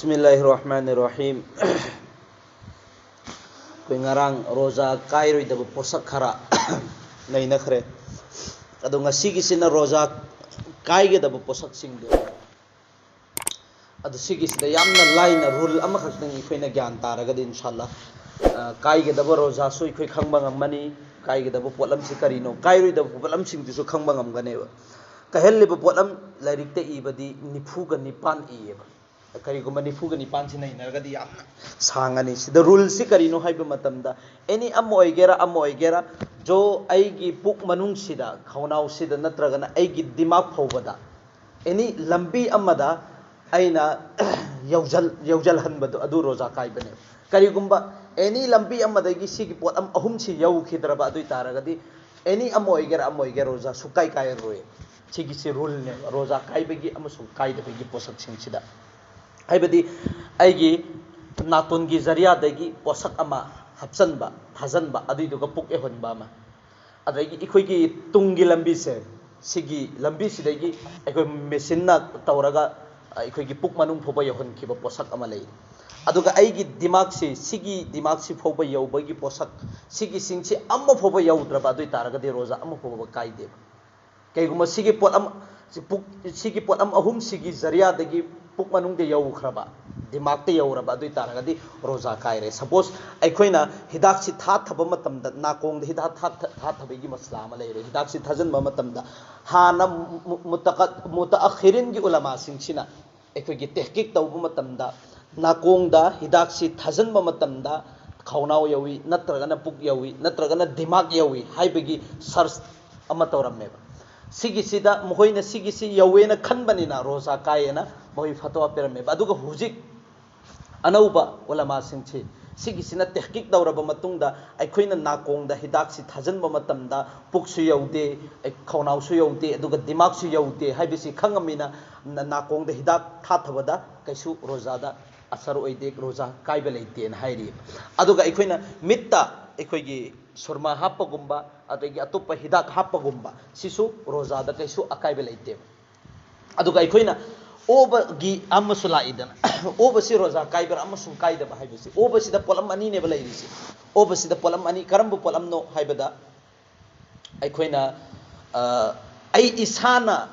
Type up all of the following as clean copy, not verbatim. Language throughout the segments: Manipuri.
Bismillahirrahmanirrahim. Koi ngarang roza kairoi da posak khara nei nakhre. Ado ngasi gisina roza kaige da posak sing do. Ado sigis da yamna laina rule ama khaknang ikhoina gyan taraga din inshallah. Kaige da roza so ikhoi khangba ngamani kaige da potlam si karino kairoi da potlam sing du so khangba ngamgane ba. Kahel le potlam lairik te ibadi nifu ga nipan iyeba. Kariguma nifuga nipan si nay naragadi yam sangani si the rule si karino haiba matamda any amoygera jo aigi puk manung sida khaunau sida natragana aigi dimag phobada any lambi amada aina yaujal hanbado adu roza kaibane karigumba any lambi amadagi sigi pot am ahum si yau khidraba adu taragadi any amoygera roza sukai kai roe sigi si rule ne roza kaibagi amasung kaidabagi posak sing haibadi aigi natongi zaria dagi posak ama hapsanba thajanba aduiduga puk e honba ma adagi ikhoi tungi lambi se sigi lambi sidagi ikoi machine na tawraga ikoi puk manung phoba yahon khiba posak ama lei aduga aigi dimag si sigi dimag si phoba yawbagi posak sigi singsi amma phoba yawdraba adui taraga de roza amma phoba kaide kaiguma sigi pot am sigi pot am ahum sigi zaria dagi puk manung de yaw khraba dimag te yawraba adui taragadi roza kaire suppose aikoina hidak si tha thaba matamda nakong de hidak tha thabegi masla ama leire hidak si thajan ma matamda hana mutaakhirin gi ulama singchina aikogi tahqiq tawbu matamda nakong da hidak si thajan ma matamda khaunau yawi natragana puk yawi natragana dimag yawi haibegi search ama tawramme sigisida mohoina sigisi yawena khanbanina roza kaina moi fatwa perame aduga hujik anauba ulama singchi sigisina tahqiq dawraba matungda aikoina nakongda hidak si thajanba matamda puksu yaude khaunau su yaude aduga dimag su yaude haibisi khangamina nakongda hidak thathabada kaisu rozada asar oide roza kaiba leite na hairi aduga aikoina mitta aikoigi surma hapagumba adagi atopa hidak hapagumba sisu rozada kaisu akaiba leite aduga aikoina oba gi amasula idana oba si roza kaiber amasung kaida ba haibisi oba sida polam ani ne bala irisi oba sida polam ani karambu polam no haibada aikoina ai isana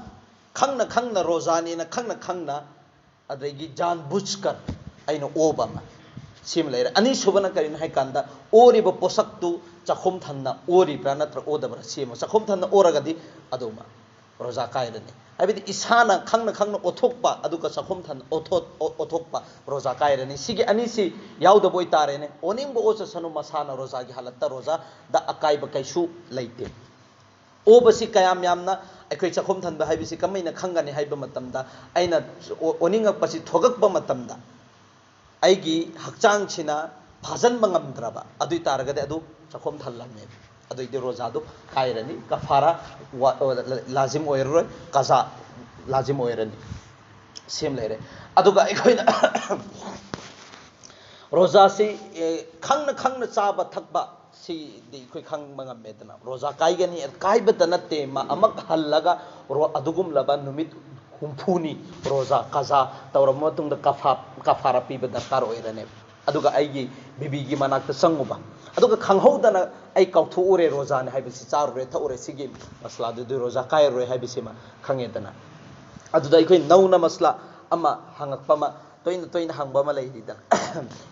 khangna rozani na khangna adagi jan bujkar aina oba ma sim leira ani subana karin hai kanda ori ba posak tu chakhom thanna ori pranatra odabra sim chakhom thanna oragadi aduma roza kairani haibidi isana khangna othokpa aduka chakhom than othokpa roza kairani sigi ani si yauda boy tarene oning bo osa sanu masana roza gi halatta roza da akai ba kaisu leite obasi kayam yamna akhoi chakhom than ba haibisi kamaina khangani haiba matamda aina oninga pasi thogakba matamda aigi hakchang china phajan mangamdraba adui taragade adu chakhom thallamme adui de roza du kairani kafara lazim oirroi qaza lazim oirani sem leire aduga ikhoina roza si khangna chaba thakba si de ikhoi khang mangamedana roza kaigani kaibata natte ma amak hallaga adugum laba numit humphuni roza qaza tawram matungda kafara piba dakar oirane aduga aigi bibi gi manakta sanguba aduga khanghodana ai kauthu ure roza ne haibisi charure thaure sigi masla du roza kai roi haibisi ma khangedana aduda ikoi nauna masla ama hangakpa ma toina hangba ma leidida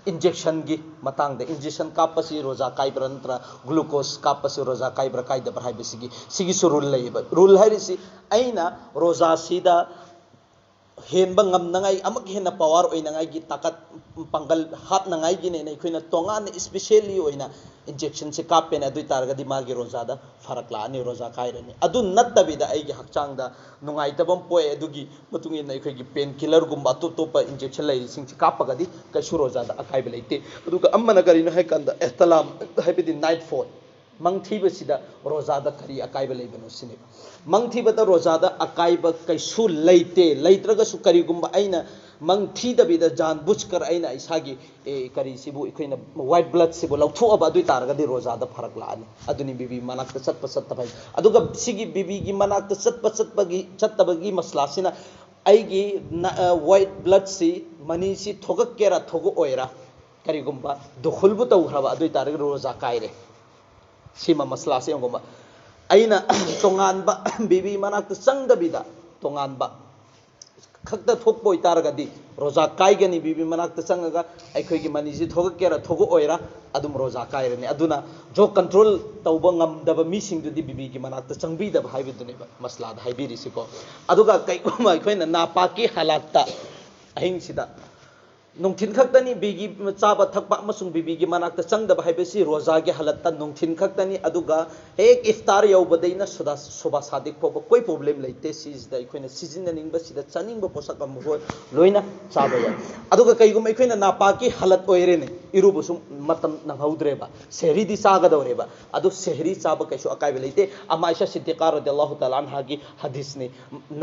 injection gi matang de injection kapasi roza kai brantra glucose kapasi roza kai bra kai da haibisi gi sigi surul leiba rule hairisi aina roza sida henba ngamnangai amak hena power oinangai gi takat pangal hat nangai gi ne khoina tonga ne especially oina injection se kapen adu targa di magi rozada farak la ani roza kairani adu nattabi da ai gi hakchang da nungai tabam poe adu gi matungi na khoi gi pain killer gumba to pa injection lai sing kapaga di ka shuru rozada akai beleite adu ka amma nagari no haikanda ihtalam haibidi night fall mangthiba sida rozada kari akaiba leibano sine mangthiba da rozada akaiba kaisu leite leitraga su kari gumba aina mangthida bida jan bujkar aina isagi kari sibu ikoina white blood sibu lauthu aba dui targa di rozada farak la ani aduni bibi manakta satpa bai aduga sigi bibi gi manakta satpa gi maslasina ꯑꯩꯒꯤ white blood ꯁꯤ ꯃꯅꯤ ꯁꯤ ꯊꯣꯛꯛꯀꯦꯔꯥ ꯊꯣꯛꯑꯣꯏꯔꯥ ꯀꯔꯤꯒꯨꯝꯕ ꯗꯨꯈꯨꯜꯕꯨ ꯇꯧꯈ꯭ꯔꯕ ꯑꯗꯨ ꯑꯣꯏꯇꯥꯔꯒꯗꯤ ꯔꯣꯖꯥ ꯀꯥꯏꯔꯦ ꯁꯤꯃ ꯃꯁꯂꯥꯁꯤ ꯌꯦꯡꯒꯨꯝꯕ ꯑꯩꯅ ꯇꯣꯉꯥꯟꯕ ꯕꯤꯕꯤ ꯃꯅꯥꯛꯇ ꯆꯪꯗꯕꯤꯗ ꯇꯣꯉꯥꯟꯕ ꯈꯛꯇ ꯊꯣꯛꯄ ꯑꯣꯏꯇꯥꯔꯒꯗꯤ ꯔꯣꯖꯥ ꯀꯥꯏꯒꯅꯤ ꯕꯤꯕꯤ ꯃꯅꯥꯛꯇ ꯆꯪꯉꯒ ꯑꯩꯈꯣꯏꯒꯤ ꯃꯅꯤꯁꯤ ꯊꯣꯛꯛꯀꯦꯔꯥ ꯊꯣꯛꯑꯣꯏꯔꯥ ꯑꯗꯨꯝ ꯔꯣꯖꯥ ꯀꯥꯏꯔꯅꯤ ꯑꯗꯨꯅ ꯖꯣ ꯀꯟꯇ꯭ꯔꯣꯜ ꯇꯧꯕ ꯉꯝꯗꯕ ꯃꯤꯁꯤꯡꯗꯨꯗꯤ ꯕꯤꯕꯤꯒꯤ ꯃꯅꯥꯛꯇ ꯆꯪꯕꯤꯗꯕ ꯍꯥꯏꯕꯗꯨꯅꯦꯕ ꯃꯁꯂꯥꯗ ꯍꯥꯏꯕꯤꯔꯤꯁꯤꯀꯣ ꯑꯗꯨꯒ ꯀꯩꯒꯨꯝꯕ ꯑꯩꯈꯣꯏꯅ ꯅꯥꯄꯥꯛꯀꯤ ꯍꯥꯂꯥꯠꯇ ꯑꯍꯤꯡꯁꯤꯗ ꯅꯨꯡꯊꯤꯟ ꯈꯛꯇꯅꯤ ꯕꯤꯒꯤ ꯆꯥꯕ ꯊꯛꯄ ꯑꯃꯁꯨꯡ ꯕꯤꯕꯤꯒꯤ ꯃꯅꯥꯛꯇ ꯆꯪꯗꯕ ꯍꯥꯏꯕꯁꯤ ꯔꯣꯖꯥꯒꯤ ꯍꯥꯂꯠꯇ ꯅꯨꯡꯊꯤꯟ ꯈꯛꯇꯅꯤ ꯑꯗꯨꯒ ꯍꯦꯛ ꯏꯐꯇꯥꯔ ꯌꯧꯕꯗꯩꯅ ꯁꯨꯕꯥ ꯁꯥꯗꯤꯛ ꯐꯥꯎꯕ ꯀꯣꯏ ꯄ꯭ꯔꯣꯕ꯭ꯂꯦꯝ ꯂꯩꯇꯦ ꯁꯤꯁꯤꯗ ꯑꯩꯈꯣꯏꯅ ꯁꯤꯖꯤꯟꯅꯅꯤꯡꯕ ꯁꯤꯗ ꯆꯥꯅꯤꯡꯕ ꯄꯣꯠꯁꯛ ꯑꯃ ꯂꯣꯏꯅ ꯆꯥꯕ ꯌꯥꯏ ꯑꯗꯨꯒ ꯀꯩꯒꯨꯝꯕ ꯑꯩꯈꯣꯏꯅ ꯅꯥꯄꯥꯛꯀꯤ ꯍꯥꯂꯠ ꯑꯣꯏꯔꯦꯅꯦ ꯏꯔꯨꯕꯁꯨ ꯃꯇꯝ ꯅꯪꯍꯧꯗ꯭ꯔꯦꯕ ꯁꯦꯍꯔꯤꯗꯤ ꯆꯥꯒꯗꯧꯔꯦꯕ ꯑꯗꯨ ꯁꯦꯍꯔꯤ ꯆꯥꯕ ꯀꯩꯁꯨ ꯑꯀꯥꯏꯕ ꯂꯩꯇꯦ ꯑꯃ ꯑꯥꯏꯁꯥ ꯁꯤद्दीक़ा रदियल्लाहु ताला अन्हागी हदीसनी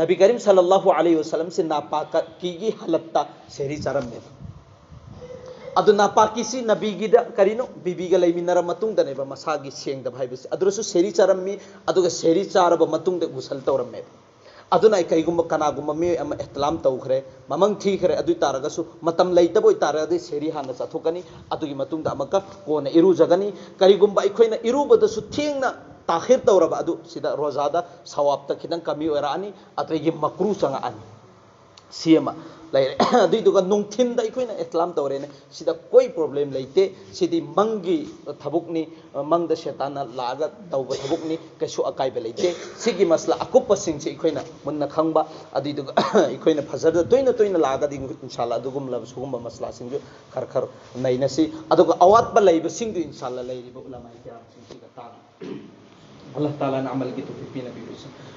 नबी करीम सल्लल्लाहु अलैहि वसल्लम से नापाकी हलत्ता सेहरी चारम्मे अदु नापाकीसी नबीगीदा करीनो बीबीगा लेमिनरा मतुंगदनेबा मसागी सेंगदबा हाइबसी अदुरसु सेहरी चारम्मी अदुगा सेहरी चारबा मतुंगदा गुसल तौरम्मे अदुना कईगुंबा कनागुंबा मे अमा इहतलाम तौखरे ममंग थीखरे अदु तारगसु मतम लैतबो तारगदि सेहरी हाना चाथोकनी अदुगी मतुंगदा अमका कोना इरुजगनी करीगुंबा अखोइना इरुबदसु थेंगना ताखिर तौरबा अदु सिदा रोजादा सवाबता खिदंग कमी ओरानी अतैगी मकरू चंगानी सीमा लाइरे अदुइदुगा नुंगथिनदा अखोइना इहतलाम तौरेने सिदा कोई प्रॉब्लम लैते सिदी मंगी थबुकनी मंगदा शैतान लागा तौबा थबुकनी कैसु अकाइबा लैते सिगी मसला अकुपसिंग से अखोइना मुन्ना खंगबा अदुइदुगा अखोइना फजरदा तोइना तोइना लागादि इंशाल्लाह अदुगुमला सुगुमबा मसला सिंगु खर खर नैनसी अदुगा अवातबा लैबा सिंगु इंशाल्लाह लैरिबा उलमाए किराम सिंगसिगा ताना अल्लाह ताला ने अमल की तौफीक नबी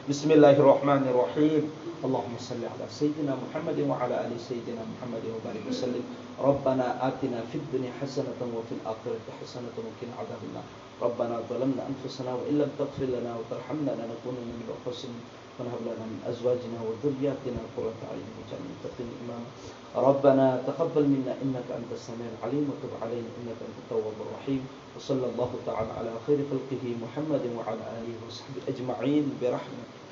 बिस्मिल्लाहिर्रहमानिर्रहीम اللهم صل على سيدنا محمد وعلى ال سيدنا محمد وبارك وسلم ربنا آتنا في الدنيا حسنة وفي الآخرة حسنة وقنا عذاب النار ربنا ظلمنا أنفسنا وإن لم تغفر لنا وترحمنا لنكونن من الخاسرين وهب لنا من أزواجنا وذرياتنا قرة أعين واجعلنا للمتقين إماما ربنا تقبل منا إنك أنت السميع العليم وتب علينا إنك أنت التواب الرحيم وصلى الله تعالى على خير خلقه محمد وعلى آله وصحبه أجمعين برحمتك